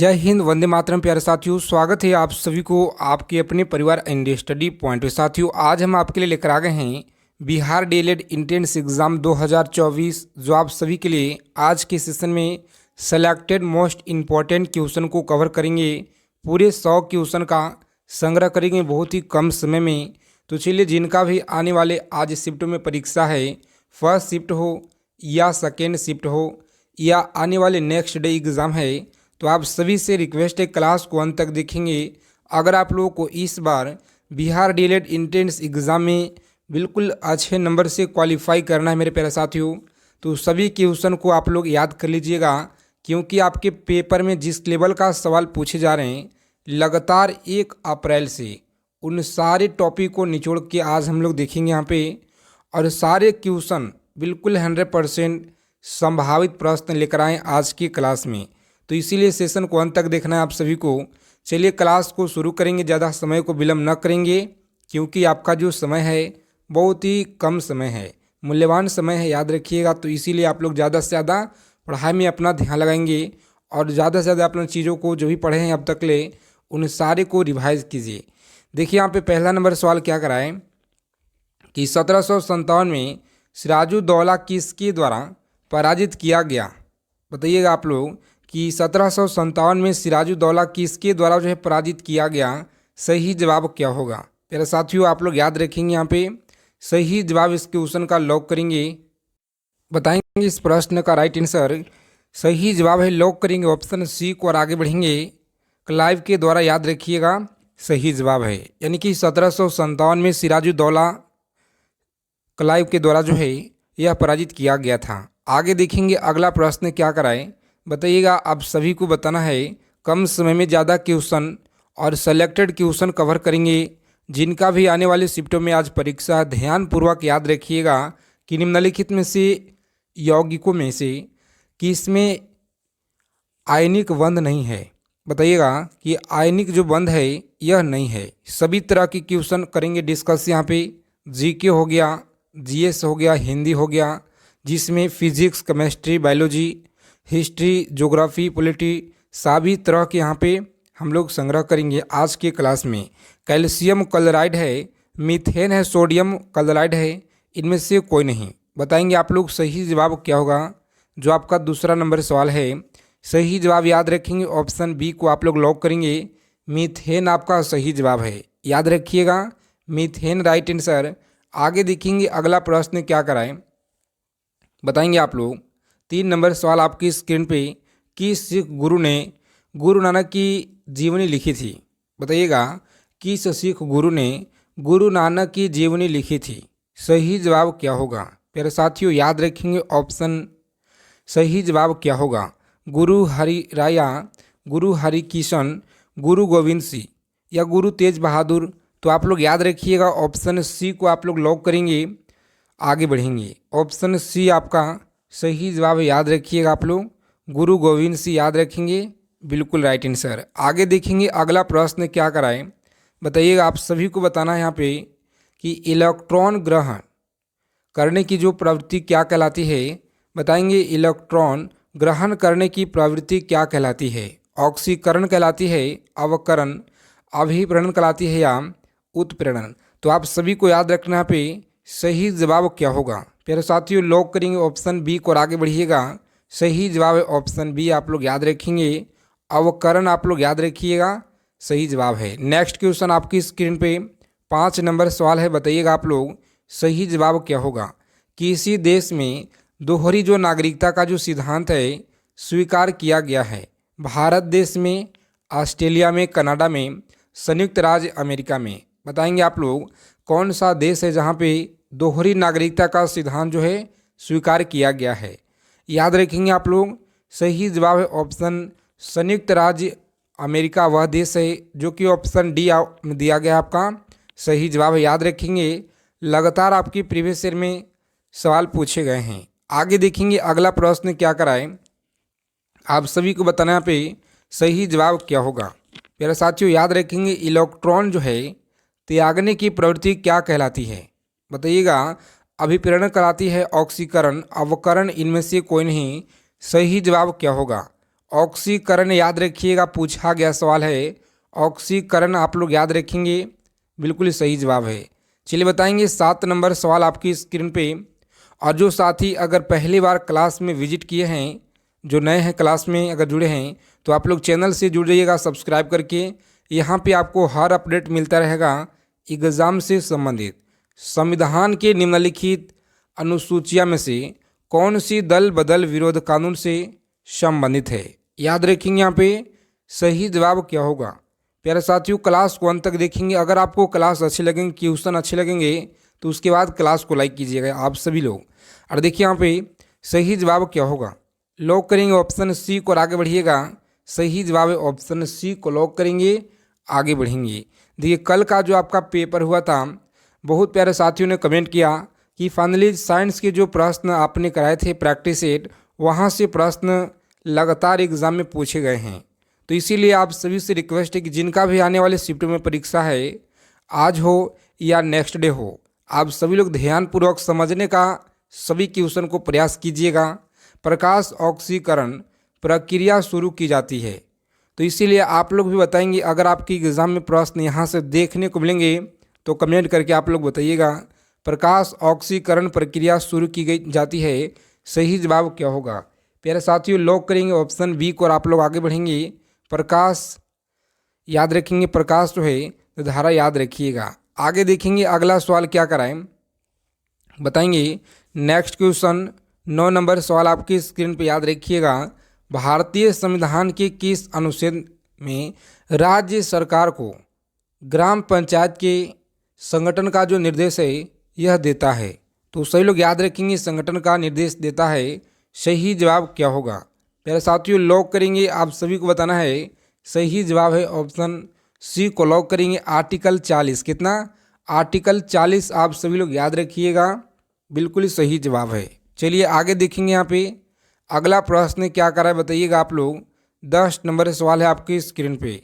जय हिंद, वंदे मातरम। प्यारे साथियों, स्वागत है आप सभी को आपके अपने परिवार इंडिया स्टडी पॉइंट। साथियों, आज हम आपके लिए लेकर आ गए हैं बिहार डीएलएड एंट्रेंस एग्ज़ाम 2024, जो आप सभी के लिए आज के सेशन में सेलेक्टेड मोस्ट इम्पॉर्टेंट क्वेश्चन को कवर करेंगे। पूरे 100 क्वेश्चन का संग्रह करेंगे बहुत ही कम समय में। तो चलिए, जिनका भी आने वाले आज शिफ्ट में परीक्षा है, फर्स्ट शिफ्ट हो या सेकेंड शिफ्ट हो या आने वाले नेक्स्ट डे एग्ज़ाम है, तो आप सभी से रिक्वेस्ट है क्लास को अंत तक देखेंगे। अगर आप लोगों को इस बार बिहार डीएलएड एंट्रेंस एग्ज़ाम में बिल्कुल अच्छे नंबर से क्वालिफाई करना है मेरे प्यारे साथियों, तो सभी क्वेश्चन को आप लोग याद कर लीजिएगा, क्योंकि आपके पेपर में जिस लेवल का सवाल पूछे जा रहे हैं लगातार 1 अप्रैल से, उन सारे टॉपिक को निचोड़ के आज हम लोग देखेंगे यहाँ पे। और सारे क्वेश्चन बिल्कुल 100% संभावित प्रश्न लेकर आए आज की क्लास में। तो इसीलिए सेशन को अंत तक देखना है आप सभी को। चलिए, क्लास को शुरू करेंगे, ज़्यादा समय को विलम्ब न करेंगे, क्योंकि आपका जो समय है बहुत ही कम समय है, मूल्यवान समय है, याद रखिएगा। तो इसीलिए आप लोग ज़्यादा से ज़्यादा पढ़ाई में अपना ध्यान लगाएंगे और ज़्यादा से ज़्यादा अपने चीज़ों को जो भी पढ़े हैं अब तक ले, उन सारे को रिवाइज कीजिए। देखिए, यहाँ पे पहला नंबर सवाल क्या कराएं कि 1757 में सिराजुद्दौला किसके द्वारा पराजित किया गया। बताइएगा आप लोग कि 1757 में सिराजुद्दौला किसके द्वारा जो है पराजित किया गया। सही जवाब क्या होगा प्यारे साथियों, आप लोग याद रखेंगे। यहाँ पे सही जवाब इस क्वेश्चन का लॉक करेंगे, बताएंगे इस प्रश्न का राइट आंसर। सही जवाब है, लॉक करेंगे ऑप्शन सी को और आगे बढ़ेंगे। क्लाइव के द्वारा, याद रखिएगा, सही जवाब है, यानी कि 1757 में सिराजुद्दौला क्लाइव के द्वारा जो है यह पराजित किया गया था। आगे देखेंगे अगला प्रश्न क्या कराए, बताइएगा। आप सभी को बताना है, कम समय में ज़्यादा क्वेश्चन और सेलेक्टेड क्वेश्चन कवर करेंगे। जिनका भी आने वाले शिफ्टों में आज परीक्षा, ध्यानपूर्वक याद रखिएगा कि निम्नलिखित में से यौगिकों में से किसमें आयनिक बंध नहीं है। बताइएगा कि आयनिक जो बंध है यह नहीं है। सभी तरह की क्वेश्चन करेंगे डिस्कस। यहाँ पे जीके हो गया, जीएस हो गया, हिंदी हो गया, जिसमें physics, chemistry, biology, history, geography, polity, सभी तरह के यहाँ पे हम लोग संग्रह करेंगे आज के क्लास में। कैल्शियम क्लोराइड है, मीथेन है, सोडियम क्लोराइड है, इनमें से कोई नहीं। बताएंगे आप लोग सही जवाब क्या होगा। जो आपका दूसरा नंबर सवाल है, सही जवाब याद रखेंगे, ऑप्शन बी को आप लोग लॉक करेंगे। मीथेन आपका सही जवाब है, याद रखिएगा, मीथेन राइट आंसर। आगे देखेंगे अगला प्रश्न क्या कराएं, बताएंगे आप लोग। 3 नंबर सवाल आपकी स्क्रीन पे, किस सिख गुरु ने गुरु नानक की जीवनी लिखी थी। बताइएगा, किस सिख गुरु ने गुरु नानक की जीवनी लिखी थी। सही जवाब क्या होगा प्यारे साथियों, याद रखेंगे, ऑप्शन सही जवाब क्या होगा। गुरु हरि राया, गुरु हरि किशन, गुरु गोविंद सिंह या गुरु तेज बहादुर। तो आप लोग याद रखिएगा, ऑप्शन सी को आप लोग लॉक करेंगे। आगे बढ़ेंगे, ऑप्शन सी आपका सही जवाब है, याद रखिएगा आप लोग, गुरु गोविंद सिंह याद रखेंगे, बिल्कुल राइट आंसर। आगे देखेंगे अगला प्रश्न क्या कराएं, बताइएगा। आप सभी को बताना है यहाँ पे कि इलेक्ट्रॉन ग्रहण करने की जो प्रवृत्ति क्या कहलाती है। बताएंगे इलेक्ट्रॉन ग्रहण करने की प्रवृत्ति क्या कहलाती है। ऑक्सीकरण कहलाती है, अवकरण, अभिप्रणन कहलाती है या उत्प्रेरण। तो आप सभी को याद रखना है पे सही जवाब क्या होगा प्यारे साथियों, लॉक करेंगे ऑप्शन बी को और आगे बढ़िएगा। सही जवाब है ऑप्शन बी, आप लोग याद रखेंगे, अवकरण आप लोग याद रखिएगा, सही जवाब है। नेक्स्ट क्वेश्चन आपकी स्क्रीन पे 5 नंबर सवाल है, बताइएगा आप लोग सही जवाब क्या होगा। किसी देश में दोहरी जो नागरिकता का जो सिद्धांत है स्वीकार किया गया है। भारत देश में, ऑस्ट्रेलिया में, कनाडा में, संयुक्त राज्य अमेरिका में। बताएंगे आप लोग कौन सा देश है जहाँ पे दोहरी नागरिकता का सिद्धांत जो है स्वीकार किया गया है। याद रखेंगे आप लोग, सही जवाब है ऑप्शन संयुक्त राज्य अमेरिका, वह देश है जो कि ऑप्शन डी में दिया गया आपका सही जवाब है, याद रखेंगे। लगातार आपकी प्रीवियस ईयर में सवाल पूछे गए हैं। आगे देखेंगे अगला प्रश्न क्या कराए, आप सभी को बताना यहाँ पे सही जवाब क्या होगा। प्यारे साथियों, याद रखेंगे, इलेक्ट्रॉन जो है त्यागने की प्रवृत्ति क्या कहलाती है। बताइएगा, अभिप्रेरण कहलाती है, ऑक्सीकरण, अवकरण, इनमें से कोई नहीं। सही जवाब क्या होगा, ऑक्सीकरण याद रखिएगा, पूछा गया सवाल है। ऑक्सीकरण आप लोग याद रखेंगे, बिल्कुल ही सही जवाब है। चलिए बताएंगे 7 नंबर सवाल आपकी स्क्रीन पे। और जो साथी अगर पहली बार क्लास में विजिट किए हैं, जो नए हैं क्लास में अगर जुड़े हैं, तो आप लोग चैनल से जुड़ जाइएगा सब्सक्राइब करके। यहाँ पे आपको हर अपडेट मिलता रहेगा एग्ज़ाम से संबंधित। संविधान के निम्नलिखित अनुसूचिया में से कौन सी दल बदल विरोध कानून से संबंधित है? याद रखेंगे यहाँ पे सही जवाब क्या होगा। प्यारे साथियों, क्लास को अंत तक देखेंगे। अगर आपको क्लास अच्छे लगेंगे, क्वेश्चन अच्छे लगेंगे, तो उसके बाद क्लास को लाइक कीजिएगा आप सभी लोग। और देखिए यहाँ पे सही जवाब क्या होगा, लॉक करेंगे ऑप्शन सी को और आगे बढ़िएगा। सही जवाब है ऑप्शन सी को, लॉक करेंगे, आगे बढ़ेंगे। देखिए कल का जो आपका पेपर हुआ था, बहुत प्यारे साथियों ने कमेंट किया कि फाइनली साइंस के जो प्रश्न आपने कराए थे प्रैक्टिस सेट, वहाँ से प्रश्न लगातार एग्जाम में पूछे गए हैं। तो इसीलिए आप सभी से रिक्वेस्ट है कि जिनका भी आने वाले शिफ्ट में परीक्षा है, आज हो या नेक्स्ट डे हो, आप सभी लोग ध्यानपूर्वक समझने का सभी क्वेश्चन को प्रयास कीजिएगा। प्रकाश ऑक्सीकरण प्रक्रिया शुरू की जाती है, तो इसीलिए आप लोग भी बताएंगे। अगर आपकी एग्ज़ाम में प्रश्न यहाँ से देखने को मिलेंगे तो कमेंट करके आप लोग बताइएगा प्रकाश ऑक्सीकरण प्रक्रिया शुरू की गई जाती है, सही जवाब क्या होगा। प्यारे साथियों, लॉक करेंगे ऑप्शन बी को और आप लोग आगे बढ़ेंगे। प्रकाश याद रखेंगे, प्रकाश जो है तो धारा याद रखिएगा। आगे देखेंगे अगला सवाल क्या कराएं, बताएंगे। नेक्स्ट क्वेश्चन 9 नंबर सवाल आपकी स्क्रीन पे याद रखिएगा। भारतीय संविधान के किस अनुच्छेद में राज्य सरकार को ग्राम पंचायत के संगठन का जो निर्देश है यह देता है? तो सही लोग याद रखेंगे, संगठन का निर्देश देता है। सही जवाब क्या होगा? प्यारे साथियों, लॉक करेंगे, आप सभी को बताना है। सही जवाब है ऑप्शन सी को, लॉक करेंगे। आर्टिकल 40, कितना? आर्टिकल 40 आप सभी लोग याद रखिएगा, बिल्कुल ही सही जवाब है। चलिए आगे देखेंगे। यहाँ पे अगला प्रश्न क्या करा है बताइएगा आप लोग। 10 नंबर सवाल है आपकी स्क्रीन पे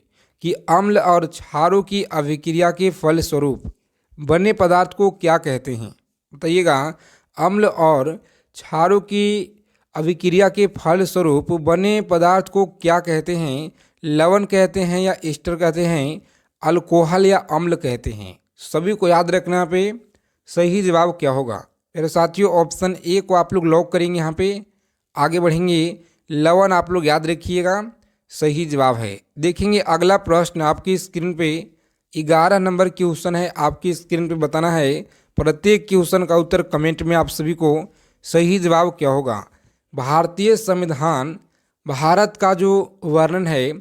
कि अम्ल और क्षारों की अभिक्रिया के फलस्वरूप बने पदार्थ को क्या कहते हैं? बताइएगा, अम्ल और क्षारों की अभिक्रिया के फलस्वरूप बने पदार्थ को क्या कहते हैं? लवण कहते हैं या एस्टर कहते हैं, अल्कोहल या अम्ल कहते हैं? सभी को याद रखना पे सही जवाब क्या होगा। मेरे साथियों, ऑप्शन ए को आप लोग लॉक करेंगे, यहाँ पे आगे बढ़ेंगे। लवण आप लोग याद रखिएगा, सही जवाब है। देखेंगे अगला प्रश्न आपकी स्क्रीन पे 11 नंबर क्वेश्चन है, आपकी स्क्रीन पे बताना है। प्रत्येक क्वेश्चन का उत्तर कमेंट में आप सभी को सही जवाब क्या होगा। भारतीय संविधान भारत का जो वर्णन है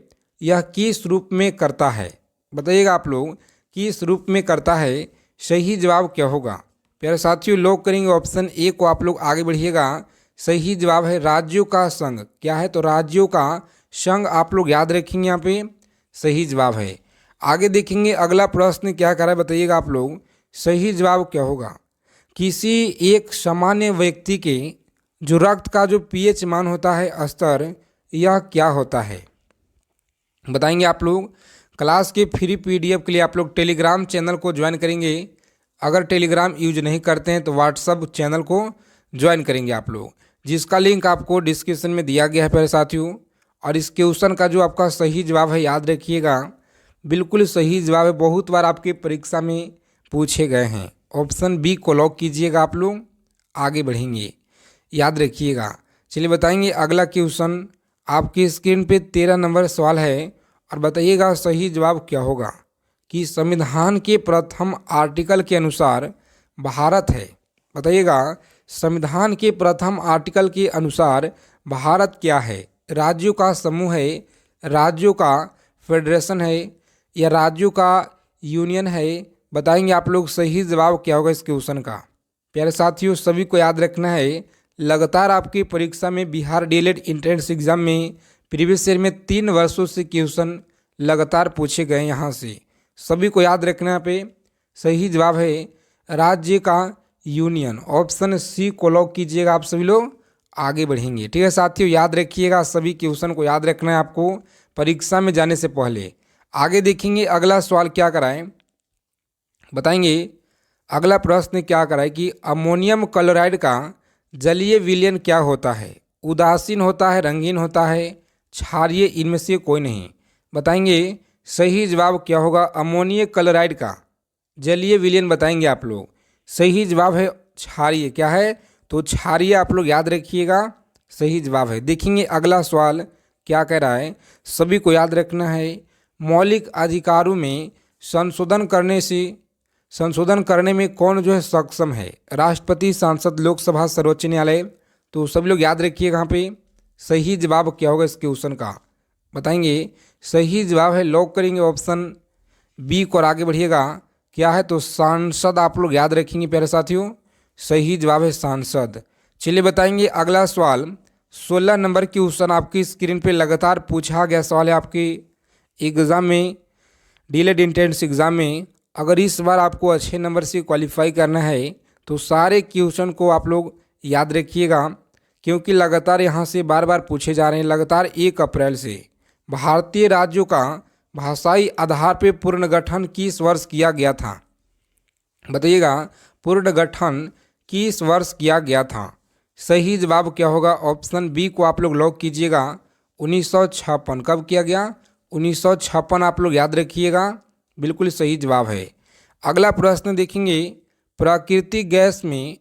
यह किस रूप में करता है? बताइएगा आप लोग, किस रूप में करता है? सही जवाब क्या होगा। प्यारे साथियों, लॉक करेंगे ऑप्शन ए को, आप लोग आगे बढ़िएगा। सही जवाब है राज्यों का संघ। क्या है? तो राज्यों का संघ आप लोग याद रखेंगे, यहाँ पे सही जवाब है। आगे देखेंगे अगला प्रश्न क्या कर रहा है बताइएगा आप लोग। सही जवाब क्या होगा। किसी एक सामान्य व्यक्ति के जो रक्त का जो पीएच मान होता है स्तर, यह क्या होता है? बताएंगे आप लोग। क्लास के फ्री पीडीएफ के लिए आप लोग टेलीग्राम चैनल को ज्वाइन करेंगे। अगर टेलीग्राम यूज नहीं करते हैं तो व्हाट्सअप चैनल को ज्वाइन करेंगे आप लोग, जिसका लिंक आपको डिस्क्रिप्शन में दिया गया है प्यारे साथियों। और इस क्वेश्चन का जो आपका सही जवाब है याद रखिएगा, बिल्कुल सही जवाब है, बहुत बार आपके परीक्षा में पूछे गए हैं। ऑप्शन बी को लॉक कीजिएगा आप लोग, आगे बढ़ेंगे, याद रखिएगा। चलिए बताएंगे अगला क्वेश्चन आपकी स्क्रीन पे 13 नंबर सवाल है और बताइएगा सही जवाब क्या होगा कि संविधान के प्रथम आर्टिकल के अनुसार भारत है। बताइएगा, संविधान के प्रथम आर्टिकल के अनुसार भारत क्या है? राज्यों का समूह है, राज्यों का फेडरेशन है, या राज्यों का यूनियन है? बताएंगे आप लोग सही जवाब क्या होगा इस क्वेश्चन का। प्यारे साथियों, सभी को याद रखना है, लगातार आपकी परीक्षा में बिहार डीएलएड एंट्रेंस एग्जाम में प्रीवियस ईयर में 3 वर्षों से क्वेश्चन लगातार पूछे गए यहाँ से। सभी को याद रखना पे सही जवाब है राज्य का यूनियन। ऑप्शन सी को लॉक कीजिएगा आप सभी लोग, आगे बढ़ेंगे। ठीक है साथियों, याद रखिएगा, सभी क्वेश्चन को याद रखना है आपको परीक्षा में जाने से पहले। आगे देखेंगे अगला सवाल क्या कराएं, बताएंगे। अगला प्रश्न क्या कराए कि अमोनियम क्लोराइड का जलीय विलयन क्या होता है? उदासीन होता है, रंगीन होता है, क्षारीय इनमें से कोई नहीं। बताएंगे सही जवाब क्या होगा, अमोनियम क्लोराइड का जलीय विलयन बताएंगे आप लोग। सही जवाब है क्षारीय, क्या है तो क्षारीय, आप लोग याद रखिएगा सही जवाब है। देखेंगे अगला सवाल क्या कह रहा है, सभी को याद रखना है। मौलिक अधिकारों में संशोधन करने में कौन जो है सक्षम है, राष्ट्रपति, सांसद, लोकसभा, सर्वोच्च न्यायालय। तो सभी लोग याद रखिएगा यहाँ पे सही जवाब क्या होगा इस क्वेश्चन का। बताएंगे सही जवाब है, लॉक करेंगे ऑप्शन बी को और आगे बढ़िएगा। क्या है तो सांसद, आप लोग याद रखेंगे प्यारे साथियों, सही जवाब है सांसद। चलिए बताएंगे अगला सवाल 16 नंबर की क्वेश्चन आपकी स्क्रीन पे लगातार पूछा गया सवाल है आपके एग्ज़ाम में, डीएलएड एंट्रेंस एग्ज़ाम में। अगर इस बार आपको अच्छे नंबर से क्वालिफाई करना है तो सारे क्वेश्चन को आप लोग याद रखिएगा, क्योंकि लगातार यहाँ से बार बार पूछे जा रहे हैं। लगातार 1 अप्रैल से भारतीय राज्यों का भाषाई आधार पर पुनर्गठन किस वर्ष किया गया था, बताइएगा पुनर्गठन किस वर्ष किया गया था। सही जवाब क्या होगा, ऑप्शन बी को आप लोग लॉक कीजिएगा, 1956। कब किया गया, 1956 आप लोग याद रखिएगा, बिल्कुल सही जवाब है। अगला प्रश्न देखेंगे, प्राकृतिक गैस में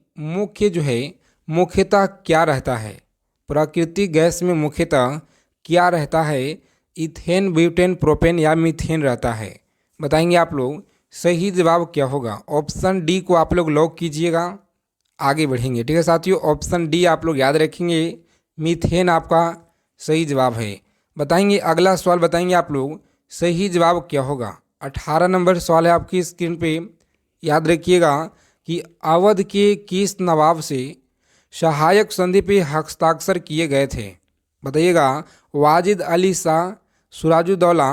मुख्यतः क्या रहता है, प्राकृतिक गैस में मुख्यतः क्या रहता है, इथेन, ब्यूटेन, प्रोपेन या मीथेन रहता है। बताएंगे आप लोग सही जवाब क्या होगा, ऑप्शन डी को आप लोग लॉक कीजिएगा, आगे बढ़ेंगे। ठीक है साथियों, ऑप्शन डी आप लोग याद रखेंगे, मीथेन आपका सही जवाब है। बताएंगे अगला सवाल, बताएंगे आप लोग सही जवाब क्या होगा। 18 नंबर सवाल है आपकी स्क्रीन पे, याद रखिएगा कि अवध के किस नवाब से सहायक संधि पे हस्ताक्षर किए गए थे। बताइएगा वाजिद अली शाह, सिराजुद्दौला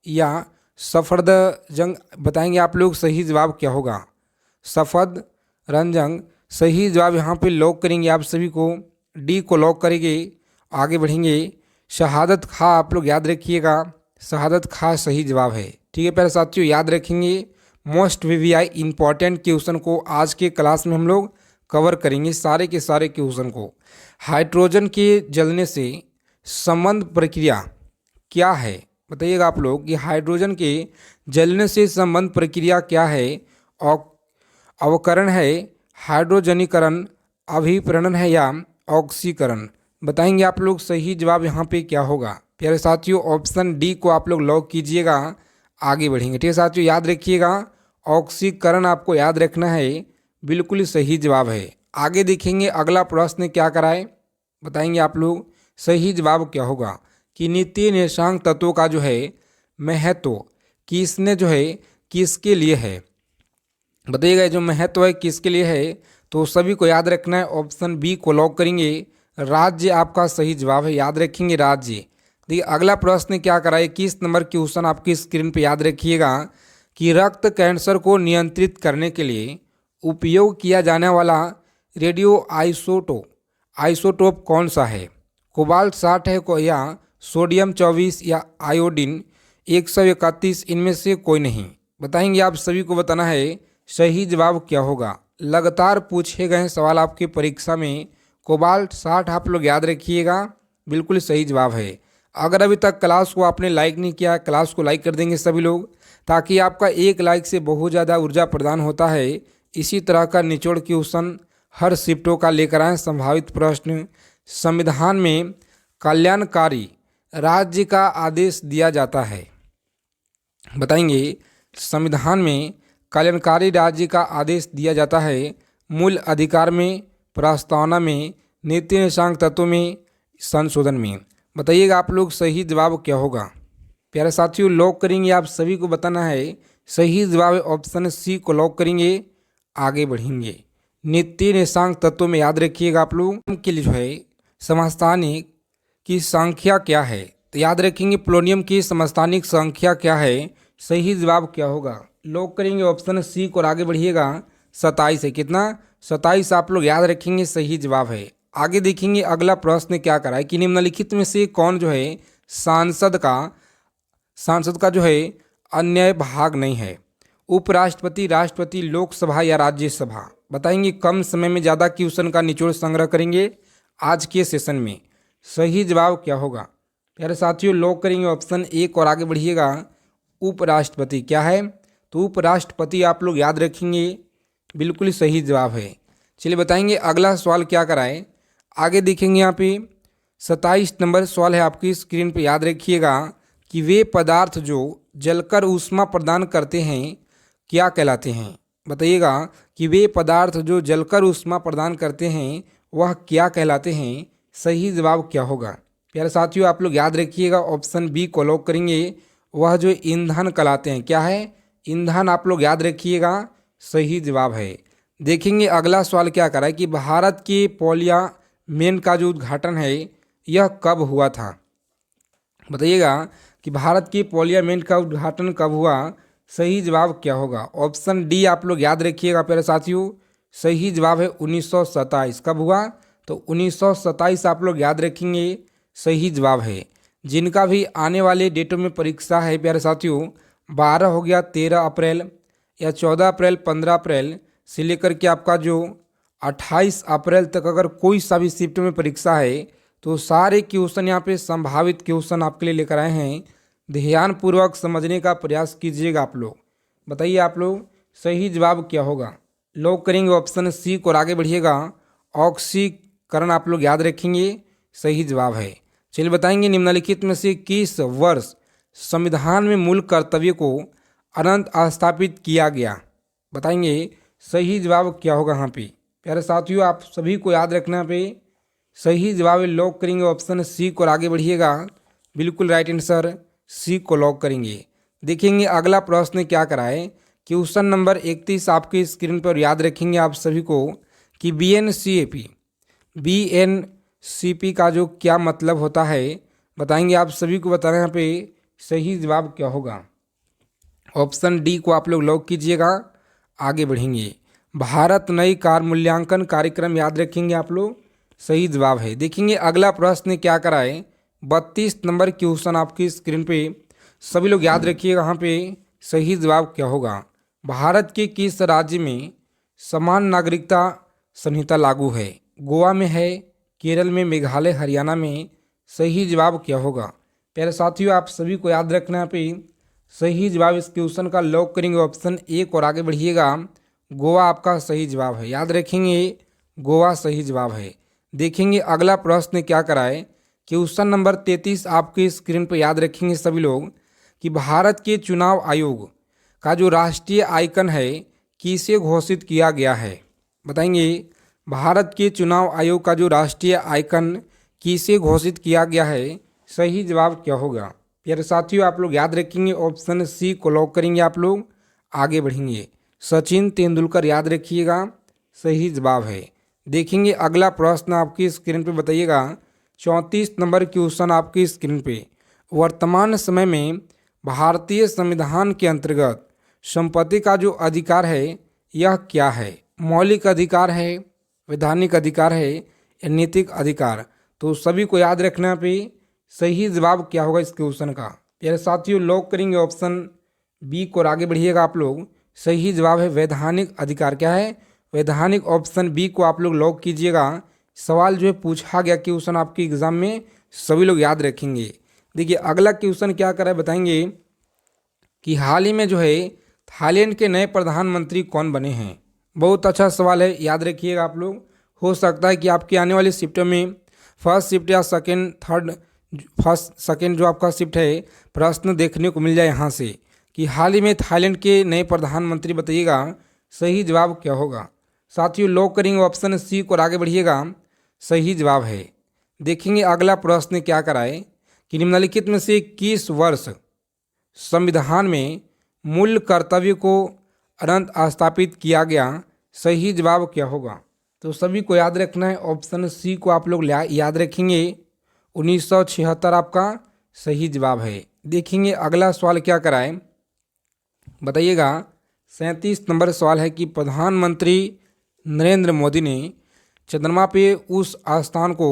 या सफदरजंग। बताएंगे आप लोग सही जवाब क्या होगा, सफदरजंग सही जवाब यहाँ पे लॉक करेंगे। आप सभी को डी को लॉक करेंगे, आगे बढ़ेंगे। शहादत खां आप लोग याद रखिएगा, शहादत खां सही जवाब है। ठीक है प्यारे साथियों, याद रखेंगे। मोस्ट वीवीआई इंपॉर्टेंट क्वेश्चन को आज के क्लास में हम लोग कवर करेंगे, सारे के सारे क्वेश्चन को। हाइड्रोजन के जलने से संबंध प्रक्रिया क्या है, बताइएगा आप लोग कि हाइड्रोजन के जलने से संबंध प्रक्रिया क्या है। अवकरण है, हाइड्रोजनीकरण, अभिपरणन है या ऑक्सीकरण। बताएंगे आप लोग सही जवाब यहाँ पे क्या होगा। प्यारे साथियों ऑप्शन डी को आप लोग लॉक कीजिएगा, आगे बढ़ेंगे। ठीक है साथियों, याद रखिएगा ऑक्सीकरण आपको याद रखना है, बिल्कुल सही जवाब है। आगे देखेंगे अगला प्रश्न क्या कराए, बताएंगे आप लोग सही जवाब क्या होगा कि नित्य निर्देशांक तत्वों का जो है महत्व किसने जो है किसके लिए है। बताइएगा जो महत्व है किसके लिए है, तो सभी को याद रखना है। ऑप्शन बी को लॉक करेंगे, राज्य आपका सही जवाब है, याद रखेंगे राज्य। देखिए अगला प्रश्न क्या कराए, 21 नंबर क्वेश्चन आपकी स्क्रीन पे याद रखिएगा कि रक्त कैंसर को नियंत्रित करने के लिए उपयोग किया जाने वाला रेडियो आइसोटोप कौन सा है। कोबाल्ट 60 है को या सोडियम 24 या आयोडीन 131, इनमें से कोई नहीं। बताएंगे आप सभी को बताना है सही जवाब क्या होगा। लगातार पूछे गए सवाल आपकी परीक्षा में, कोबाल्ट 60 आप लोग याद रखिएगा, बिल्कुल सही जवाब है। अगर अभी तक क्लास को आपने लाइक नहीं किया, क्लास को लाइक कर देंगे सभी लोग, ताकि आपका एक लाइक से बहुत ज़्यादा ऊर्जा प्रदान होता है। इसी तरह का निचोड़ क्वेश्चन हर शिफ्टों का लेकर आए। संभावित प्रश्न, संविधान में कल्याणकारी राज्य का आदेश दिया जाता है। बताएंगे संविधान में कल्याणकारी राज्य का आदेश दिया जाता है मूल अधिकार में, प्रस्तावना में, नीति निर्देशांक तत्वों में, संशोधन में। बताइएगा आप लोग सही जवाब क्या होगा। प्यारे साथियों लॉक करेंगे, आप सभी को बताना है सही जवाब है ऑप्शन सी को लॉक करेंगे, आगे बढ़ेंगे। नीति निर्देशांक तत्वों में याद रखिएगा आप लोग के लिए जो है समस्थानिक की संख्या क्या है, तो याद रखेंगे पोलोनियम की समस्थानिक संख्या क्या है, सही जवाब क्या होगा। लॉक करेंगे ऑप्शन सी को और आगे बढ़िएगा। 27 है, कितना 27 आप लोग याद रखेंगे, सही जवाब है। आगे देखेंगे अगला प्रश्न क्या करा है कि निम्नलिखित में से कौन जो है सांसद का जो है अन्य भाग नहीं है। उपराष्ट्रपति, राष्ट्रपति, लोकसभा या राज्यसभा। बताएंगे कम समय में ज़्यादा क्वेश्चन का निचोड़ संग्रह करेंगे आज के सेशन में। सही जवाब क्या होगा, प्यारे साथियों लॉक करेंगे ऑप्शन एक और आगे बढ़िएगा उपराष्ट्रपति। क्या है? तो उपराष्ट्रपति आप लोग याद रखेंगे, बिल्कुल सही जवाब है। चलिए बताएंगे अगला सवाल क्या कराए। आगे देखेंगे यहाँ पे 27 नंबर सवाल है आपकी स्क्रीन पे। याद रखिएगा कि वे पदार्थ जो जलकर ऊष्मा प्रदान करते हैं क्या कहलाते हैं। बताइएगा कि वे पदार्थ जो जलकर ऊष्मा प्रदान करते हैं वह क्या कहलाते हैं। सही जवाब क्या होगा? प्यारे साथियों आप लोग याद रखिएगा ऑप्शन बी को लॉक करेंगे। वह जो ईंधन कहलाते हैं। क्या है? ईंधन आप लोग याद रखिएगा, सही जवाब है। देखेंगे अगला सवाल क्या करा है कि भारत के पार्लियामेंट का जो उद्घाटन है यह कब हुआ था। बताइएगा कि भारत के पार्लियामेंट का उद्घाटन कब हुआ। सही जवाब क्या होगा? ऑप्शन डी आप लोग याद रखिएगा प्यारे साथियों, सही जवाब है 1927। कब हुआ? तो 1927 आप लोग याद रखेंगे, सही जवाब है। जिनका भी आने वाले डेटों में परीक्षा है प्यारे साथियों, 12 हो गया 13 अप्रैल या 14 अप्रैल 15 अप्रैल से लेकर के आपका जो 28 अप्रैल तक अगर कोई सा भी शिफ्ट में परीक्षा है तो सारे क्वेश्चन यहाँ पे संभावित क्वेश्चन आपके लिए लेकर आए हैं। ध्यानपूर्वक समझने का प्रयास कीजिएगा आप लोग। बताइए आप लोग सही जवाब क्या होगा? लॉक करेंगे ऑप्शन सी को और आगे बढ़िएगा ऑक्सीकरण आप लोग याद रखेंगे, सही जवाब है। चलिए बताएंगे निम्नलिखित में से किस वर्ष संविधान में मूल कर्तव्य को अनंत स्थापित किया गया। बताएंगे सही जवाब क्या होगा। यहाँ पे प्यारे साथियों आप सभी को याद रखना पे सही जवाब लॉक करेंगे ऑप्शन सी को और आगे बढ़िएगा, बिल्कुल राइट आंसर सी को लॉक करेंगे। देखेंगे अगला प्रश्न क्या कराए। क्वेश्चन नंबर 31 आपकी स्क्रीन पर याद रखेंगे आप सभी को कि बीएनसीपी का जो क्या मतलब होता है। बताएंगे आप सभी को बताना यहाँ पे सही जवाब क्या होगा। ऑप्शन डी को आप लोग लॉक कीजिएगा, आगे बढ़ेंगे। भारत नई कार मूल्यांकन कार्यक्रम याद रखेंगे आप लोग, सही जवाब है। देखेंगे अगला प्रश्न क्या कराए। 32 नंबर क्वेश्चन आपकी स्क्रीन पे, सभी लोग याद रखिएगा यहाँ पे सही जवाब क्या होगा। भारत के किस राज्य में समान नागरिकता संहिता लागू है। गोवा में है, केरल में, मेघालय, हरियाणा में। सही जवाब क्या होगा? प्यारे साथियों आप सभी को याद रखना है पे सही जवाब इस क्वेश्चन का लॉक करेंगे ऑप्शन एक और आगे बढ़िएगा गोवा आपका सही जवाब है। याद रखेंगे गोवा सही जवाब है। देखेंगे अगला प्रश्न क्या कराए। क्वेश्चन नंबर 33 आपकी स्क्रीन पर याद रखेंगे सभी लोग कि भारत के चुनाव आयोग का जो राष्ट्रीय आइकन है किसे घोषित किया गया है। बताएंगे भारत के चुनाव आयोग का जो राष्ट्रीय आइकन किसे घोषित किया गया है। सही जवाब क्या होगा? प्यारे साथियों आप लोग याद रखेंगे ऑप्शन सी को लॉक करेंगे आप लोग, आगे बढ़ेंगे। सचिन तेंदुलकर याद रखिएगा, सही जवाब है। देखेंगे अगला प्रश्न आपकी स्क्रीन पे, बताइएगा 34 नंबर क्वेश्चन आपकी स्क्रीन पे। वर्तमान समय में भारतीय संविधान के अंतर्गत संपत्ति का जो अधिकार है यह क्या है। मौलिक अधिकार है, वैधानिक अधिकार है या नैतिक अधिकार। तो सभी को याद रखना पे सही जवाब क्या होगा इस क्वेश्चन का। प्यारे साथियों लॉक करेंगे ऑप्शन बी को और आगे बढ़िएगा आप लोग, सही जवाब है वैधानिक अधिकार। क्या है? वैधानिक। ऑप्शन बी को आप लोग लॉक कीजिएगा। सवाल जो है पूछा गया क्वेश्चन आपके एग्जाम में, सभी लोग याद रखेंगे। देखिए अगला क्वेश्चन क्या कर रहा है, बताएंगे कि हाल ही में जो है थाईलैंड के नए प्रधानमंत्री कौन बने हैं। बहुत अच्छा सवाल है, याद रखिएगा आप लोग। हो सकता है कि आपकी आने वाली शिफ्टों में फर्स्ट शिफ्ट या फर्स्ट सेकेंड जो आपका शिफ्ट है प्रश्न देखने को मिल जाए यहाँ से कि हाल ही में थाईलैंड के नए प्रधानमंत्री। बताइएगा सही जवाब क्या होगा। साथियों लॉक करेंगे ऑप्शन सी को और आगे बढ़िएगा, सही जवाब है। देखेंगे अगला प्रश्न क्या कराए कि निम्नलिखित में से किस वर्ष संविधान में मूल कर्तव्य को अनंत स्थापित किया गया। सही जवाब क्या होगा? तो सभी को याद रखना है, ऑप्शन सी को आप लोग याद रखेंगे 1976 आपका सही जवाब है। देखेंगे अगला सवाल क्या कराए, बताइएगा 37 नंबर सवाल है कि प्रधानमंत्री नरेंद्र मोदी ने चंद्रमा पे उस स्थान को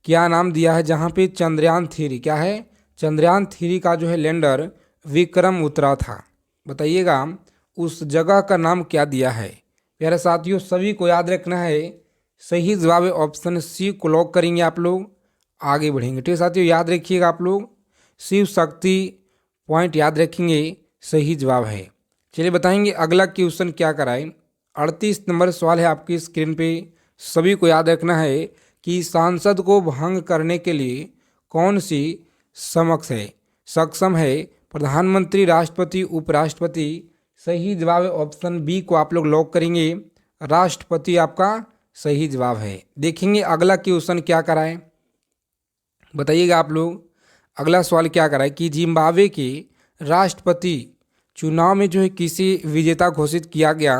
क्या नाम दिया है जहाँ पे चंद्रयान 3 क्या है, चंद्रयान 3 का जो है लैंडर विक्रम उतरा था। बताइएगा उस जगह का नाम क्या दिया है। प्यारे साथियों सभी को याद रखना है, सही जवाब है ऑप्शन सी को लॉक करेंगे आप लोग, आगे बढ़ेंगे। ठीक है साथियों, याद रखिएगा आप लोग, शिव शक्ति पॉइंट याद रखेंगे, सही जवाब है। चलिए बताएंगे अगला क्वेश्चन क्या कराए। 38 नंबर सवाल है आपकी स्क्रीन पे। सभी को याद रखना है कि सांसद को भंग करने के लिए कौन सी सक्षम है, प्रधानमंत्री, राष्ट्रपति, उपराष्ट्रपति। सही जवाब है ऑप्शन बी को आप लोग लॉक करेंगे, राष्ट्रपति आपका सही जवाब है। देखेंगे अगला क्वेश्चन क्या कराए, बताइएगा आप लोग। अगला सवाल क्या कराए कि जिम्बाब्वे के राष्ट्रपति चुनाव में जो है किसी विजेता घोषित किया गया,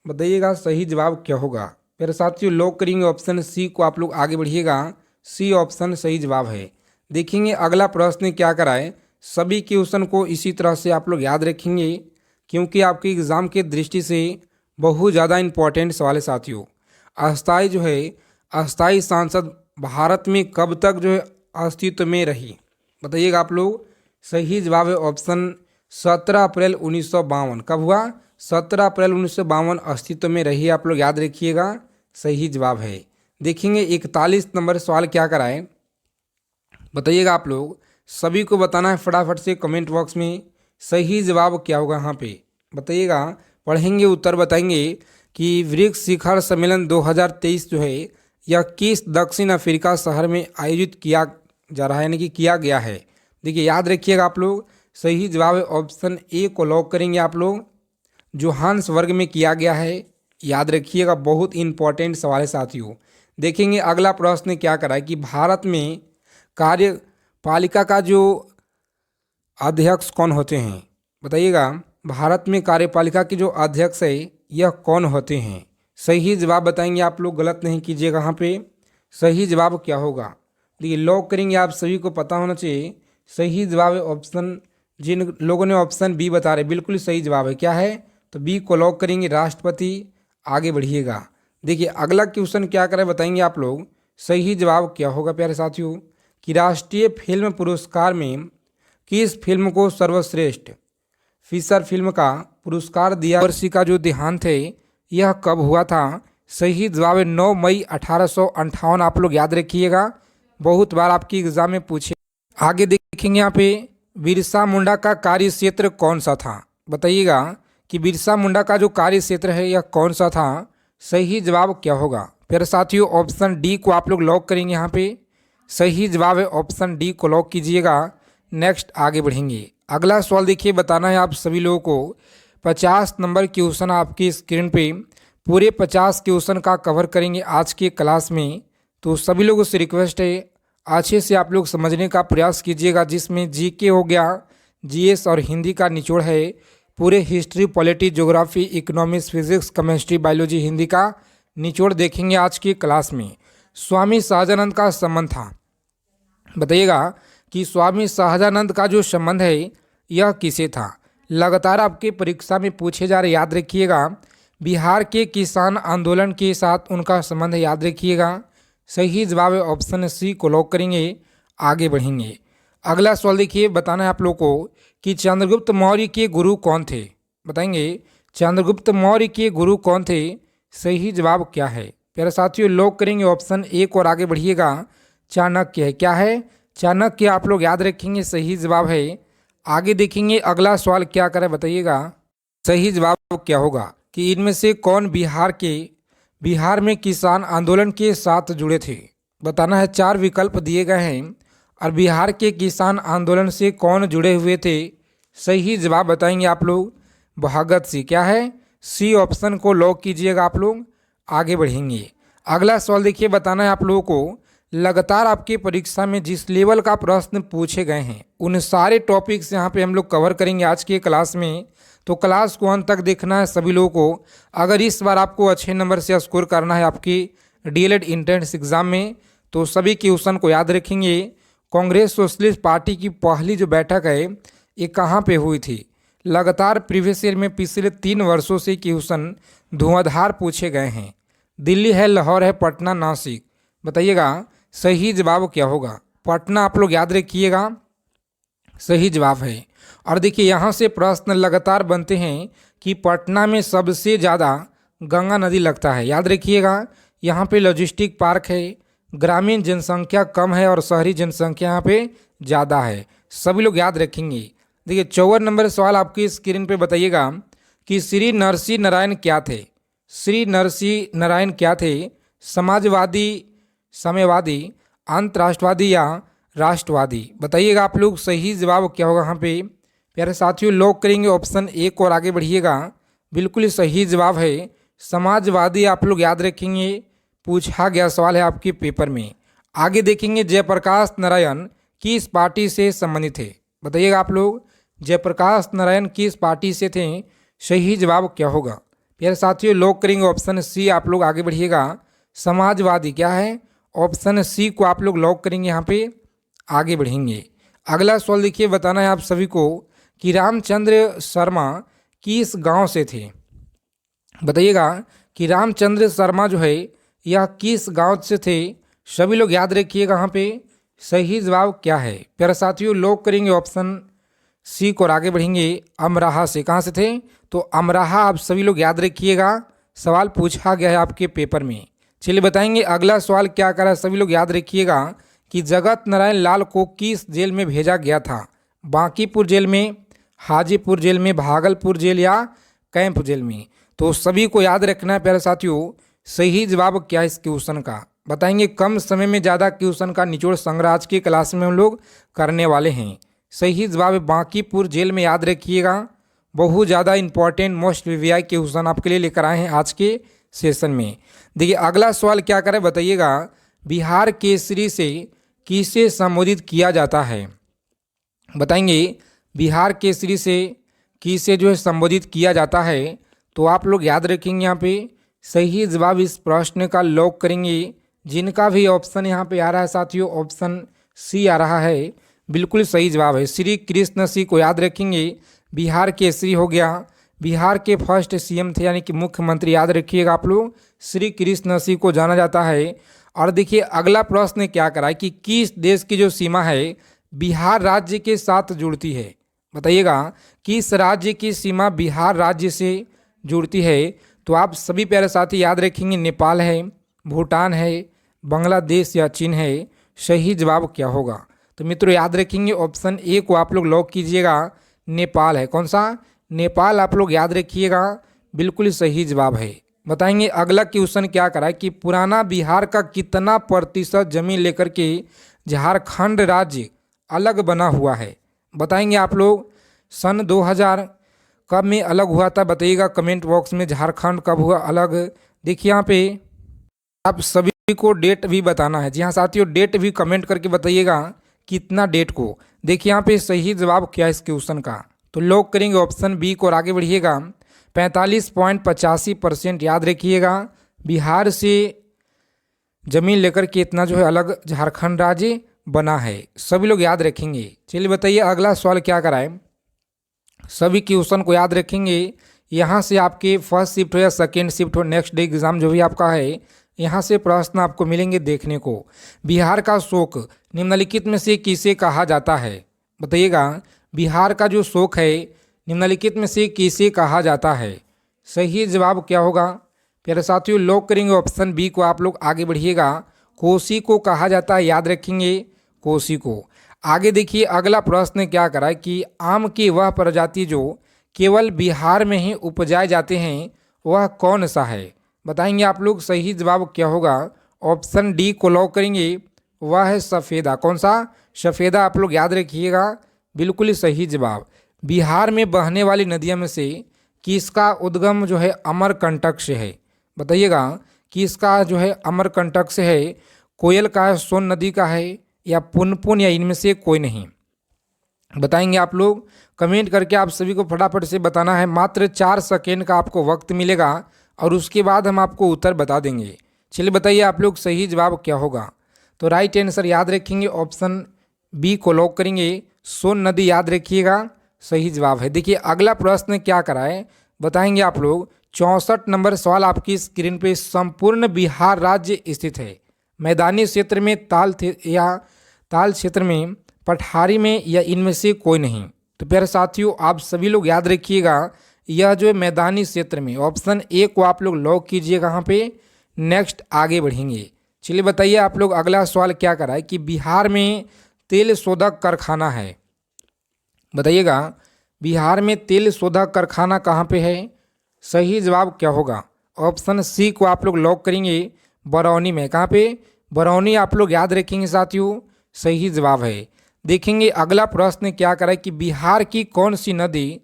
बताइएगा सही जवाब क्या होगा। मेरे साथियों लॉक करेंगे ऑप्शन सी को, आप लोग आगे बढ़िएगा, सी ऑप्शन सही जवाब है। देखेंगे अगला प्रश्न क्या कराए। सभी क्वेश्चन को इसी तरह से आप लोग याद रखेंगे क्योंकि आपके एग्जाम के दृष्टि से बहुत ज़्यादा इंपॉर्टेंट सवाल है साथियों। अस्थाई जो है, अस्थाई सांसद भारत में कब तक जो है अस्तित्व में रही, बताइएगा आप लोग। सही जवाब है ऑप्शन 17 अप्रैल 1952। कब हुआ? 17 अप्रैल 1952 अस्तित्व में रही, आप लोग याद रखिएगा, सही जवाब है। देखेंगे 41 नंबर सवाल क्या कराए, बताइएगा आप लोग। सभी को बताना है फटाफट से कमेंट बॉक्स में सही जवाब क्या होगा यहाँ पे, बताइएगा। पढ़ेंगे उत्तर बताएंगे कि ब्रिक्स शिखर सम्मेलन 2023 जो है यह किस दक्षिण अफ्रीका शहर में आयोजित किया जा रहा है, यानी कि किया गया है। देखिए याद रखिएगा आप लोग, सही जवाब है ऑप्शन ए को लॉक करेंगे आप लोग, जोहान्सबर्ग में किया गया है। याद रखिएगा, बहुत इंपॉर्टेंट सवाल है साथियों। देखेंगे अगला प्रश्न क्या करा है कि भारत में कार्यपालिका का जो अध्यक्ष कौन होते हैं, बताइएगा। भारत में कार्यपालिका के जो अध्यक्ष है यह कौन होते हैं, सही जवाब बताएंगे आप लोग, गलत नहीं कीजिएगा यहाँ पे। सही जवाब क्या होगा, देखिए लॉक करेंगे, आप सभी को पता होना चाहिए। सही जवाब है ऑप्शन, जिन लोगों ने ऑप्शन बी बता रहे बिल्कुल सही जवाब है। क्या है? तो बी को लॉक करेंगे, राष्ट्रपति। आगे बढ़िएगा। देखिए अगला क्वेश्चन क्या करें बताएंगे आप लोग, सही जवाब क्या होगा प्यारे साथियों कि राष्ट्रीय फिल्म पुरस्कार में किस फिल्म को सर्वश्रेष्ठ फीचर फिल्म का पुरस्कार दिया। वर्षी का जो देहांत है यह कब हुआ था, सही जवाब है 9 मई 1858। आप लोग याद रखिएगा, बहुत बार आपकी एग्जाम में पूछे। आगे देखेंगे यहाँ पे बिरसा मुंडा का कार्य क्षेत्र कौन सा था, बताइएगा कि बिरसा मुंडा का जो कार्य क्षेत्र है यह कौन सा था, सही जवाब क्या होगा। फिर साथियों ऑप्शन डी को आप लोग लॉक करेंगे यहाँ पे, सही जवाब है ऑप्शन डी को लॉक कीजिएगा। नेक्स्ट आगे बढ़ेंगे। अगला सवाल देखिए, बताना है आप सभी लोगों को 50 नंबर क्वेश्चन आपकी स्क्रीन पे, पूरे 50 क्वेश्चन का कवर करेंगे आज के क्लास में। तो सभी लोगों से रिक्वेस्ट है अच्छे से आप लोग समझने का प्रयास कीजिएगा, जिसमें जीके हो गया, जीएस और हिंदी का निचोड़ है। पूरे history, polity, geography, economics, physics, chemistry, biology, Hindi का निचोड़ देखेंगे आज की क्लास में। स्वामी सहजानंद का संबंध था, बताइएगा कि स्वामी सहजानंद का जो संबंध है यह किसे था। लगातार आपके परीक्षा में पूछे जा रहे, याद रखिएगा। बिहार के किसान आंदोलन के साथ उनका संबंध है, याद रखिएगा। सही जवाब है ऑप्शन सी को लॉक करेंगे। आगे बढ़ेंगे। अगला सवाल देखिए, बताना है आप लोगों को कि चंद्रगुप्त मौर्य के गुरु कौन थे, बताएंगे। चंद्रगुप्त मौर्य के गुरु कौन थे, सही जवाब क्या है। प्यारे साथियों लॉक करेंगे ऑप्शन ए को और आगे बढ़िएगा। चाणक्य है, क्या है? चाणक्य आप लोग याद रखेंगे, सही जवाब है। आगे देखेंगे अगला सवाल क्या करें, बताइएगा सही जवाब क्या होगा कि इनमें से कौन बिहार में किसान आंदोलन के साथ जुड़े थे, बताना है। 4 विकल्प दिए गए हैं और बिहार के किसान आंदोलन से कौन जुड़े हुए थे, सही जवाब बताएंगे आप लोग, भगत सिंह। क्या है? सी ऑप्शन को लॉक कीजिएगा आप लोग। आगे बढ़ेंगे। अगला सवाल देखिए, बताना है आप लोगों को, लगातार आपकी परीक्षा में जिस लेवल का प्रश्न पूछे गए हैं उन सारे टॉपिक्स यहाँ पे हम लोग कवर करेंगे आज के क्लास में। तो क्लास को अंत तक देखना है सभी लोगों को। अगर इस बार आपको अच्छे नंबर से स्कोर करना है आपकी डीएलएड एंट्रेंस एग्जाम में, तो सभी क्वेश्चन को याद रखेंगे। कांग्रेस सोशलिस्ट पार्टी की पहली जो बैठक है ये कहाँ पे हुई थी। लगातार प्रीवियस ईयर में पिछले 3 वर्षों से क्वेश्चन धुआंधार पूछे गए हैं। दिल्ली है, लाहौर है, पटना, नासिक, बताइएगा सही जवाब क्या होगा। पटना आप लोग याद रखिएगा, सही जवाब है। और देखिए यहाँ से प्रश्न लगातार बनते हैं कि पटना में सबसे ज़्यादा गंगा नदी लगता है, याद रखिएगा। यहाँ पे लॉजिस्टिक पार्क है, ग्रामीण जनसंख्या कम है और शहरी जनसंख्या यहाँ पे ज़्यादा है। सभी लोग याद रखेंगे। देखिए 54 नंबर सवाल आपकी स्क्रीन पे बताइएगा कि श्री नरसिंह नारायण क्या थे। श्री नरसिंह नारायण क्या थे? समाजवादी, साम्यवादी, अंतराष्ट्रवादी या राष्ट्रवादी? बताइएगा आप लोग, सही जवाब क्या होगा यहाँ पे प्यारे साथियों। लॉक करेंगे ऑप्शन ए को और आगे बढ़िएगा। बिल्कुल सही जवाब है समाजवादी। आप लोग याद रखेंगे, पूछा गया सवाल है आपके पेपर में। आगे देखेंगे जयप्रकाश नारायण किस पार्टी से संबंधित थे? बताइएगा आप लोग, जयप्रकाश नारायण किस पार्टी से थे? सही जवाब क्या होगा प्यारे साथियों? लॉक करेंगे ऑप्शन सी। आप लोग आगे बढ़िएगा, समाजवादी क्या है? ऑप्शन सी को आप लोग लॉक करेंगे। यहाँ पे आगे बढ़ेंगे। अगला सवाल देखिए, बताना है आप सभी को कि रामचंद्र शर्मा किस गांव से थे? बताइएगा कि रामचंद्र शर्मा जो है यह किस गांव से थे? सभी लोग याद रखिएगा यहाँ पे सही जवाब क्या है प्यारे साथियों। लॉक करेंगे ऑप्शन सी को और आगे बढ़ेंगे। अमराहा से। कहाँ से थे? तो अमराहा। आप सभी लोग याद रखिएगा, सवाल पूछा गया है आपके पेपर में। चलिए बताएंगे अगला सवाल क्या करा। सभी लोग याद रखिएगा कि जगत नारायण लाल को किस जेल में भेजा गया था? बांकीपुर जेल में, हाजीपुर जेल में, भागलपुर जेल या कैंप जेल में? तो सभी को याद रखना है प्यारे साथियों, सही जवाब क्या है इस क्वेश्चन का। बताएंगे कम समय में ज़्यादा क्वेश्चन का निचोड़ संग्रह आज की क्लास में हम लोग करने वाले हैं। सही जवाब है बांकीपुर जेल में। याद रखिएगा, बहुत ज़्यादा इंपॉर्टेंट मोस्ट वीवीआई क्वेश्चन आपके लिए लेकर आए हैं आज के सेशन में। देखिए अगला सवाल क्या करें बताइएगा, बिहार केसरी से किसे संबोधित किया जाता है? बताएंगे बिहार केसरी से किसे जो है संबोधित किया जाता है? तो आप लोग याद रखेंगे यहाँ पे सही जवाब इस प्रश्न का लॉक करेंगे। जिनका भी ऑप्शन यहाँ पे आ रहा है साथियों, ऑप्शन सी आ रहा है, बिल्कुल सही जवाब है। श्री कृष्ण सिंह को याद रखेंगे, बिहार केसरी हो गया। बिहार के फर्स्ट सीएम थे यानी कि मुख्यमंत्री, याद रखिएगा आप लोग, श्री कृष्ण सिंह को जाना जाता है। और देखिए अगला प्रश्न क्या करा है कि किस देश की जो सीमा है बिहार राज्य के साथ जुड़ती है? बताइएगा किस राज्य की सीमा बिहार राज्य से जुड़ती है? तो आप सभी प्यारे साथी याद रखेंगे, नेपाल है, भूटान है, बांग्लादेश या चीन है? सही जवाब क्या होगा? तो मित्रों याद रखेंगे ऑप्शन ए को आप लोग लॉक कीजिएगा, नेपाल है। कौन सा? नेपाल। आप लोग याद रखिएगा, बिल्कुल सही जवाब है। बताएंगे अगला क्वेश्चन क्या करा है कि पुराना बिहार का कितना प्रतिशत जमीन लेकर के झारखंड राज्य अलग बना हुआ है? बताएंगे आप लोग सन 2000 कब में अलग हुआ था? बताइएगा कमेंट बॉक्स में, झारखंड कब हुआ अलग। देखिए यहाँ पे आप सभी को डेट भी बताना है। जी हाँ साथियों, डेट भी कमेंट करके बताइएगा कितना डेट को। देखिए यहाँ पे सही जवाब क्या है इस क्वेश्चन का, तो लॉक करेंगे ऑप्शन बी को और आगे बढ़िएगा। 45.85% याद रखिएगा, बिहार से जमीन लेकर के इतना जो है अलग झारखंड राज्य बना है। सभी लोग याद रखेंगे। चलिए बताइए अगला सवाल क्या कराए। सभी क्वेश्चन को याद रखेंगे। यहाँ से आपके फर्स्ट शिफ्ट हो या सेकेंड शिफ्ट हो, नेक्स्ट डे एग्जाम जो भी आपका है, यहाँ से प्रश्न आपको मिलेंगे देखने को। बिहार का शोक निम्नलिखित में से किसे कहा जाता है? बताइएगा बिहार का जो शोक है निम्नलिखित में से किसे कहा जाता है? सही जवाब क्या होगा प्यारे साथियों? लॉक करेंगे ऑप्शन बी को। आप लोग आगे बढ़िएगा, कोसी को कहा जाता है। याद रखेंगे कोसी को। आगे देखिए अगला प्रश्न क्या करा है कि आम की वह प्रजाति जो केवल बिहार में ही उपजाए जाते हैं वह कौन सा है? बताएंगे आप लोग सही जवाब क्या होगा? ऑप्शन डी को लॉक करेंगे, वह है सफ़ेदा। कौन सा? सफ़ेदा। आप लोग याद रखिएगा, बिल्कुल सही जवाब। बिहार में बहने वाली नदियों में से किसका उद्गम जो है अमरकंटक से है? बताइएगा किसका जो है अमरकंटक से है? कोयल का है, सोन नदी का है या पुनपुन, या इनमें से कोई नहीं? बताएंगे आप लोग, कमेंट करके आप सभी को फटाफट से बताना है। मात्र 4 सेकेंड का आपको वक्त मिलेगा और उसके बाद हम आपको उत्तर बता देंगे। चलिए बताइए आप लोग सही जवाब क्या होगा? तो राइट आंसर याद रखेंगे ऑप्शन बी को लॉक करेंगे, सोन नदी। याद रखिएगा सही जवाब है। देखिए अगला प्रश्न क्या कराए बताएंगे आप लोग। 64 नंबर सवाल आपकी स्क्रीन पे, संपूर्ण बिहार राज्य स्थित है मैदानी क्षेत्र में, ताल क्षेत्र में, पठारी में, या इनमें से कोई नहीं? तो प्यारे साथियों आप सभी लोग याद रखिएगा, यह जो है मैदानी क्षेत्र में, ऑप्शन ए को आप लोग लॉक कीजिएगा यहाँ पे। नेक्स्ट आगे बढ़ेंगे। चलिए बताइए आप लोग, अगला सवाल क्या करा है कि बिहार में तेल शोधक कारखाना है। बताइएगा, बिहार में तेल शोधक कारखाना कहाँ पे है? सही जवाब क्या होगा? ऑप्शन सी को आप लोग लॉक करेंगे, बरौनी में। कहाँ पे? बरौनी आप लोग याद रखेंगे साथियों, सही जवाब है। देखेंगे अगला प्रश्न क्या करा है कि बिहार की कौन सी नदी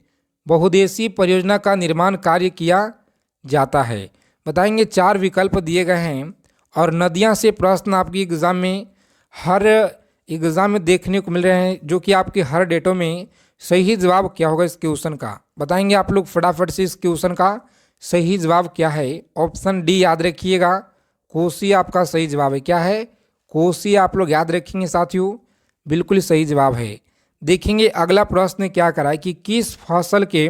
बहुउद्देशीय परियोजना का निर्माण कार्य किया जाता है? बताएंगे, 4 विकल्प दिए गए हैं और नदियां से प्रश्न आपकी हर एग्ज़ाम में देखने को मिल रहे हैं, जो कि आपके हर डेटों में। सही जवाब क्या होगा इस क्वेश्चन का? बताएंगे आप लोग फटाफट से इस क्वेश्चन का सही जवाब क्या है। ऑप्शन डी याद रखिएगा, कोसी आपका सही जवाब है। क्या है? कोसी आप लोग याद रखेंगे साथियों, बिल्कुल सही जवाब है। देखेंगे अगला प्रश्न क्या करा है कि किस फसल के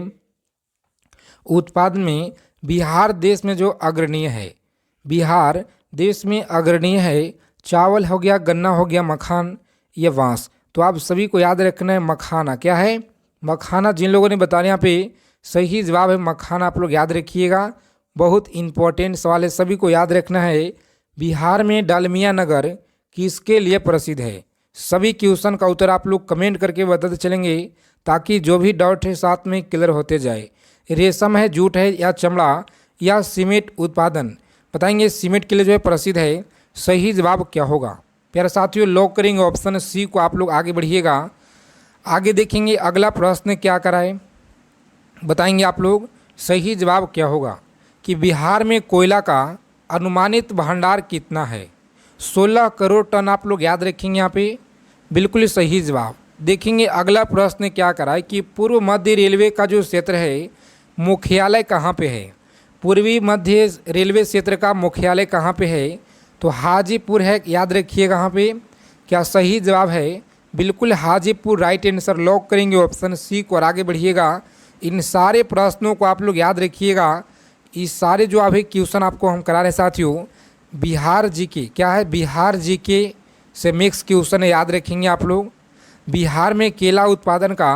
उत्पादन में बिहार देश में जो अग्रणीय है? बिहार देश में अग्रणीय है। चावल हो गया, गन्ना हो गया, मखान या बांस। तो आप सभी को याद रखना है मखाना। क्या है? मखाना। जिन लोगों ने बताया यहाँ पे सही जवाब है मखाना, आप लोग याद रखिएगा, बहुत इंपॉर्टेंट सवाल है, सभी को याद रखना है। बिहार में डालमिया नगर किसके लिए प्रसिद्ध है? सभी क्वेश्चन का उत्तर आप लोग कमेंट करके बताते चलेंगे, ताकि जो भी डाउट है साथ में क्लियर होते जाए। रेशम है, जूट है, या चमड़ा, या सीमेंट उत्पादन? बताएंगे सीमेंट के लिए जो है प्रसिद्ध है। सही जवाब क्या होगा? प्यारे साथियों, लॉक करेंगे ऑप्शन सी को। आप लोग आगे बढ़िएगा। आगे देखेंगे अगला प्रश्न क्या कराए, बताएंगे आप लोग सही जवाब क्या होगा कि बिहार में कोयला का अनुमानित भंडार कितना है? 16 करोड़ टन आप लोग याद रखेंगे यहाँ पे, बिल्कुल सही जवाब। देखेंगे अगला प्रश्न क्या कराए कि पूर्व मध्य रेलवे का जो क्षेत्र है मुख्यालय कहाँ पे है? पूर्वी मध्य रेलवे क्षेत्र का मुख्यालय कहाँ पे है? तो हाजीपुर है, याद रखिए कहाँ पे। क्या सही जवाब है? बिल्कुल हाजीपुर राइट आंसर। लॉक करेंगे ऑप्शन सी को और आगे बढ़िएगा। इन सारे प्रश्नों को आप लोग याद रखिएगा। इस सारे जो अभी क्वेश्चन आपको हम करा रहे हैं साथियों, बिहार जीके। क्या है? बिहार जीके से मिक्स क्वेश्चन है, याद रखेंगे आप लोग। बिहार में केला उत्पादन का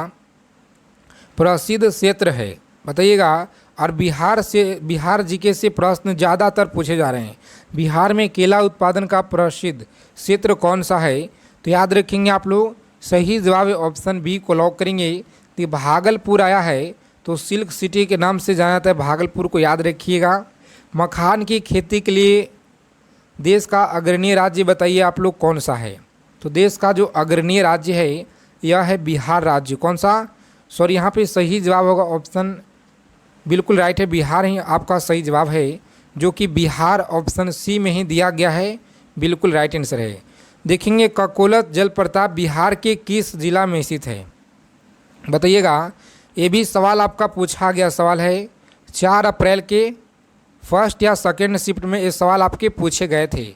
प्रसिद्ध क्षेत्र है, बताइएगा। और बिहार जीके से प्रश्न ज़्यादातर पूछे जा रहे हैं। बिहार में केला उत्पादन का प्रसिद्ध क्षेत्र कौन सा है? तो याद रखेंगे आप लोग, सही जवाब है ऑप्शन बी को लॉक करेंगे। तो भागलपुर आया है, तो सिल्क सिटी के नाम से जाना जाता है भागलपुर को, याद रखिएगा। मखान की खेती के लिए देश का अग्रणीय राज्य बताइए आप लोग कौन सा है? तो देश का जो अग्रणीय राज्य है यह है बिहार राज्य। कौन सा? सॉरी, यहाँ पे सही जवाब होगा ऑप्शन बिल्कुल राइट है, बिहार ही आपका सही जवाब है, जो कि बिहार ऑप्शन सी में ही दिया गया है, बिल्कुल राइट आंसर है। देखेंगे ककोलत जलप्रपात बिहार के किस जिला में स्थित है? बताइएगा। ये भी सवाल आपका पूछा गया सवाल है। 4 अप्रैल के फर्स्ट या सेकेंड शिफ्ट में ये सवाल आपके पूछे गए थे।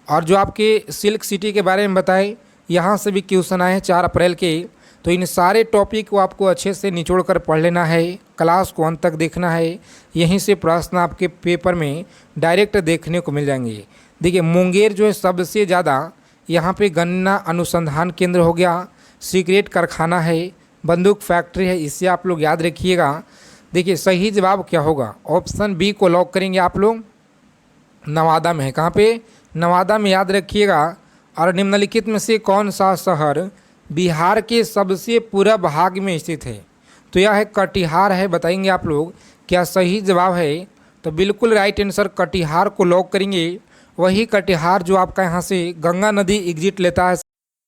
और जो आपके सिल्क सिटी के बारे में बताए, यहाँ से भी क्वेश्चन आए हैं 4 अप्रैल के। तो इन सारे टॉपिक को आपको अच्छे से निचोड़ कर पढ़ लेना है, क्लास को अंत तक देखना है। यहीं से प्रश्न आपके पेपर में डायरेक्ट देखने को मिल जाएंगे। देखिए, मुंगेर जो है सबसे ज़्यादा यहाँ पे गन्ना अनुसंधान केंद्र हो गया, सिगरेट कारखाना है, बंदूक फैक्ट्री है, इससे आप लोग याद रखिएगा। देखिए सही जवाब क्या होगा? ऑप्शन बी को लॉक करेंगे आप लोग, नवादा में है। कहाँ पे? नवादा में, याद रखिएगा। और निम्नलिखित में से कौन सा शहर बिहार के सबसे पूर्व भाग में स्थित है? तो यह है कटिहार है, बताएंगे आप लोग। क्या सही जवाब है? तो बिल्कुल राइट आंसर, कटिहार को लॉक करेंगे। वही कटिहार जो आपका यहाँ से गंगा नदी एग्जिट लेता है।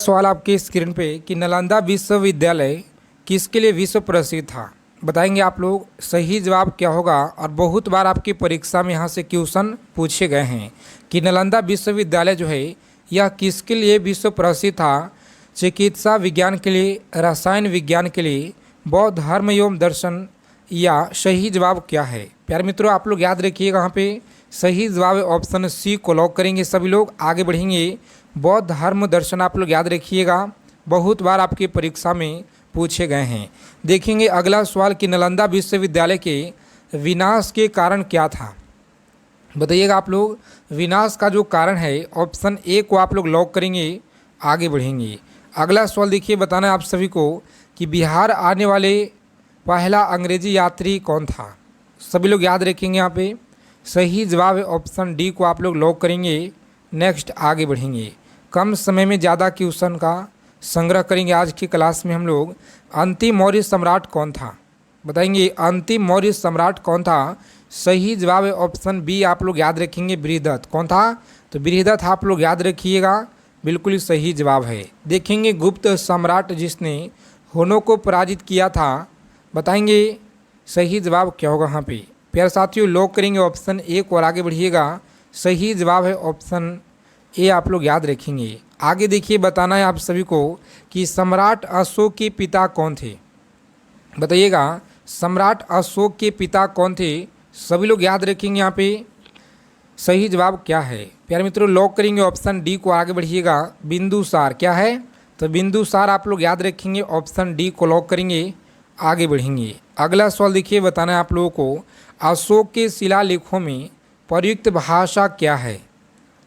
सवाल आपके स्क्रीन पे कि नालंदा विश्वविद्यालय किसके लिए विश्व प्रसिद्ध था? बताएंगे आप लोग सही जवाब क्या होगा। और बहुत बार आपकी परीक्षा में यहाँ से क्वेश्चन पूछे गए हैं कि नालंदा विश्वविद्यालय जो है यह किसके लिए विश्व प्रसिद्ध था? चिकित्सा विज्ञान के लिए, रसायन विज्ञान के लिए, बौद्ध धर्म एवं दर्शन, या सही जवाब क्या है? प्यारे मित्रों, आप लोग याद रखिएगा, यहाँ पे सही जवाब है ऑप्शन सी को लॉक करेंगे। सभी लोग आगे बढ़ेंगे। बौद्ध धर्म दर्शन आप लोग याद रखिएगा, बहुत बार आपकी परीक्षा में पूछे गए हैं। देखेंगे अगला सवाल कि नालंदा विश्वविद्यालय के विनाश के कारण क्या था? बताइएगा आप लोग। विनाश का जो कारण है ऑप्शन ए को आप लोग लॉक करेंगे, आगे बढ़ेंगे। अगला सवाल देखिए, बताना है आप सभी को कि बिहार आने वाले पहला अंग्रेजी यात्री कौन था? सभी लोग याद रखेंगे। यहाँ पे सही जवाब है ऑप्शन डी को आप लोग लॉक करेंगे, नेक्स्ट आगे बढ़ेंगे। कम समय में ज़्यादा क्वेश्चन का संग्रह करेंगे आज की क्लास में हम लोग। अंतिम मौर्य सम्राट कौन था? बताएंगे अंतिम मौर्य सम्राट कौन था? सही जवाब है ऑप्शन बी, आप लोग याद रखेंगे बृहदत्त। कौन था? तो बृहदत्त आप लोग याद रखिएगा, बिल्कुल सही जवाब है। देखेंगे गुप्त सम्राट जिसने हुनों को पराजित किया था, बताएंगे सही जवाब क्या होगा यहाँ पे। प्यारे साथियों लॉक करेंगे ऑप्शन ए को और आगे बढ़िएगा। सही जवाब है ऑप्शन ए, आप लोग याद रखेंगे। आगे देखिए, बताना है आप सभी को कि सम्राट अशोक के पिता कौन थे? बताइएगा सम्राट अशोक के पिता कौन थे? सभी लोग याद रखेंगे यहाँ पे सही जवाब क्या है। प्यारे मित्रों लॉक करेंगे ऑप्शन डी को, आगे बढ़िएगा। बिंदुसार क्या है? तो बिंदुसार आप लोग याद रखेंगे, ऑप्शन डी को लॉक करेंगे, आगे बढ़ेंगे। अगला सवाल देखिए, बताना है आप लोगों को अशोक के शिलालेखों में प्रयुक्त भाषा क्या है?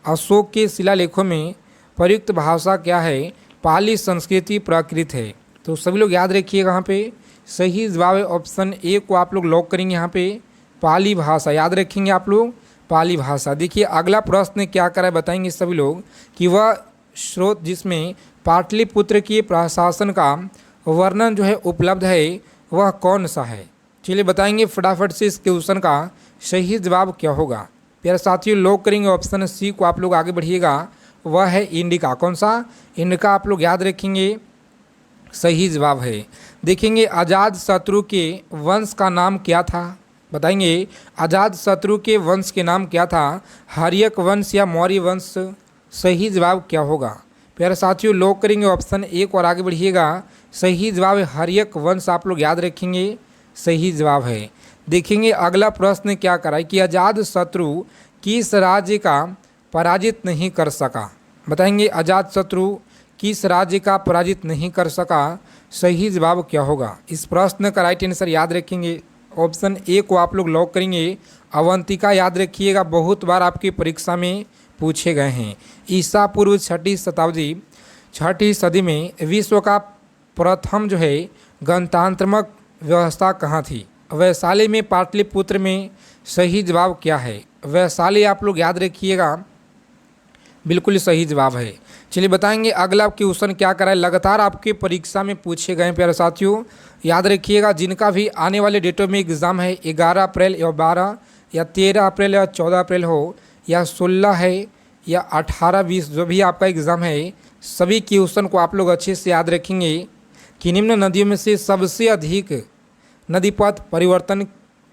अशोक के शिलालेखों में प्रयुक्त भाषा क्या है? पाली संस्कृति प्राकृत है। तो सभी लोग याद रखिएगा यहाँ पे सही जवाब है ऑप्शन ए को, आप लोग लॉक करेंगे यहाँ पे पाली भाषा, याद रखेंगे आप लोग पाली भाषा। देखिए अगला प्रश्न क्या करा है, बताएंगे सभी लोग कि वह स्रोत जिसमें पाटलिपुत्र के प्रशासन का वर्णन जो है उपलब्ध है वह कौन सा है? चलिए बताएंगे फटाफट से इस क्वेश्चन का सही जवाब क्या होगा। प्यारे साथियों लॉक करेंगे ऑप्शन सी को, आप लोग आगे बढ़िएगा। वह है इंडिका। कौन सा? इंडिका आप लोग याद रखेंगे, सही जवाब है। देखेंगे अजात शत्रु के वंश का नाम क्या था? बताएंगे अजात शत्रु के वंश के नाम क्या था? हर्यक वंश या मौर्य वंश? सही जवाब क्या होगा? प्यारे साथियों लॉक करेंगे ऑप्शन ए को और आगे बढ़िएगा। सही जवाब है हर्यक वंश, आप लोग याद रखेंगे, सही जवाब है। देखेंगे अगला प्रश्न क्या करा है कि अजात शत्रु किस राज्य का पराजित नहीं कर सका? बताएंगे अजात शत्रु किस राज्य का पराजित नहीं कर सका? सही जवाब क्या होगा? इस प्रश्न का राइट आंसर याद रखेंगे, ऑप्शन ए को आप लोग लॉक करेंगे, अवंतिका। याद रखिएगा, बहुत बार आपकी परीक्षा में पूछे गए हैं। ईसा पूर्व छठी सदी में विश्व का प्रथम जो है गणतंत्रात्मक व्यवस्था कहाँ थी? वैशाली में, पाटलिपुत्र में। सही जवाब क्या है? वैशाली आप लोग याद रखिएगा, बिल्कुल सही जवाब है। चलिए बताएंगे अगला क्वेश्चन क्या करा है, लगातार आपके परीक्षा में पूछे गए प्यारे साथियों, याद रखिएगा। जिनका भी आने वाले डेटों में एग्ज़ाम है 11 अप्रैल या 12 या 13 अप्रैल या 14 अप्रैल हो या 16 है या 18-20, जो भी आपका एग्ज़ाम है, सभी क्वेश्चन को आप लोग अच्छे से याद रखेंगे कि निम्न नदियों में से सबसे अधिक नदी पथ परिवर्तन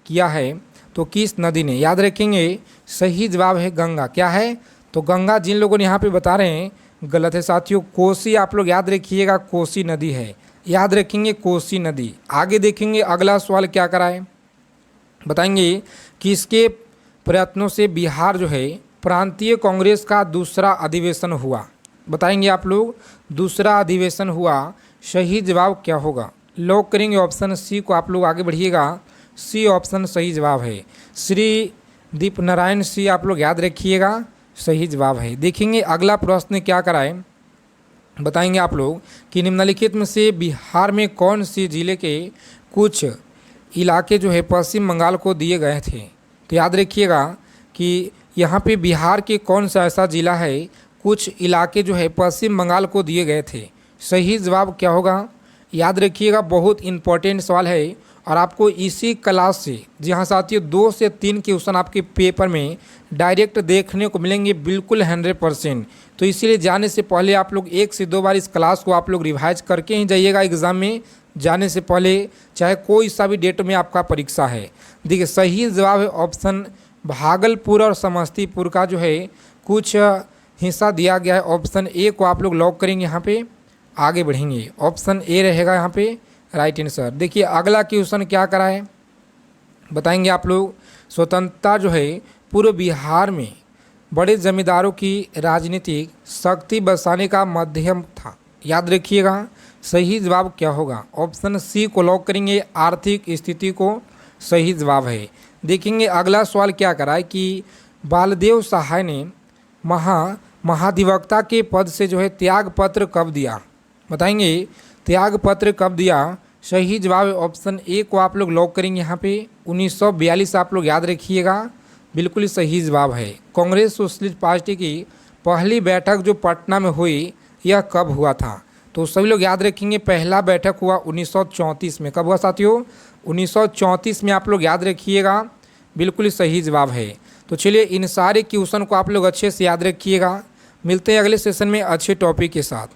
किया है तो किस नदी ने? याद रखेंगे सही जवाब है गंगा। क्या है? तो गंगा। जिन लोगों ने यहाँ पे बता रहे हैं गलत है साथियों, कोसी आप लोग याद रखिएगा, कोसी नदी है, याद रखेंगे कोसी नदी। आगे देखेंगे अगला सवाल क्या करा है, बताएंगे कि इसके प्रयत्नों से बिहार जो है प्रांतीय कांग्रेस का दूसरा अधिवेशन हुआ। बताएंगे आप लोग दूसरा अधिवेशन हुआ, सही जवाब क्या होगा? लॉक करेंगे ऑप्शन सी को, आप लोग आगे बढ़िएगा। सी ऑप्शन सही जवाब है। श्री दीपनारायण सी आप लोग याद रखिएगा, सही जवाब है। देखेंगे अगला प्रश्न क्या कराए, बताएंगे आप लोग कि निम्नलिखित में से बिहार में कौन सी जिले के कुछ इलाके जो है पश्चिम बंगाल को दिए गए थे? तो याद रखिएगा कि यहाँ पे बिहार के कौन सा ऐसा जिला है कुछ इलाके जो है पश्चिम बंगाल को दिए गए थे? सही जवाब क्या होगा? याद रखिएगा, बहुत इंपॉर्टेंट सवाल है और आपको इसी क्लास से, जी हाँ साथियों, 2 से 3 क्वेश्चन आपके पेपर में डायरेक्ट देखने को मिलेंगे, बिल्कुल 100%। तो इसीलिए जाने से पहले आप लोग 1 से 2 बार इस क्लास को आप लोग रिवाइज करके ही जाइएगा एग्ज़ाम में जाने से पहले, चाहे कोई सा भी डेट में आपका परीक्षा है। देखिए सही जवाब है ऑप्शन भागलपुर और समस्तीपुर का जो है कुछ हिस्सा दिया गया है। ऑप्शन ए को आप लोग लॉक करेंगे, यहाँ पे आगे बढ़ेंगे, ऑप्शन ए रहेगा यहाँ पे राइट आंसर। देखिए अगला क्वेश्चन क्या करा है, बताएंगे आप लोग। स्वतंत्रता जो है पूर्व बिहार में बड़े जमींदारों की राजनीतिक शक्ति बसाने का माध्यम था। याद रखिएगा सही जवाब क्या होगा? ऑप्शन सी को लॉक करेंगे, आर्थिक स्थिति को, सही जवाब है। देखेंगे अगला सवाल क्या करा है कि बालदेव सहाय ने महाधिवक्ता के पद से जो है त्याग पत्र कब दिया? बताएंगे त्याग पत्र कब दिया? सही जवाब है ऑप्शन ए को आप लोग लॉक करेंगे, यहाँ पे 1942 आप लोग याद रखिएगा, बिल्कुल सही जवाब है। कांग्रेस सोशलिस्ट पार्टी की पहली बैठक जो पटना में हुई यह कब हुआ था? तो सभी लोग याद रखेंगे, पहला बैठक हुआ 1934 में। कब हुआ साथियों? 1934 में। आप लोग याद रखिएगा, बिल्कुल ही सही जवाब है। तो चलिए इन सारे क्वेश्चन को आप लोग अच्छे से याद रखिएगा। मिलते हैं अगले सेशन में अच्छे टॉपिक के साथ।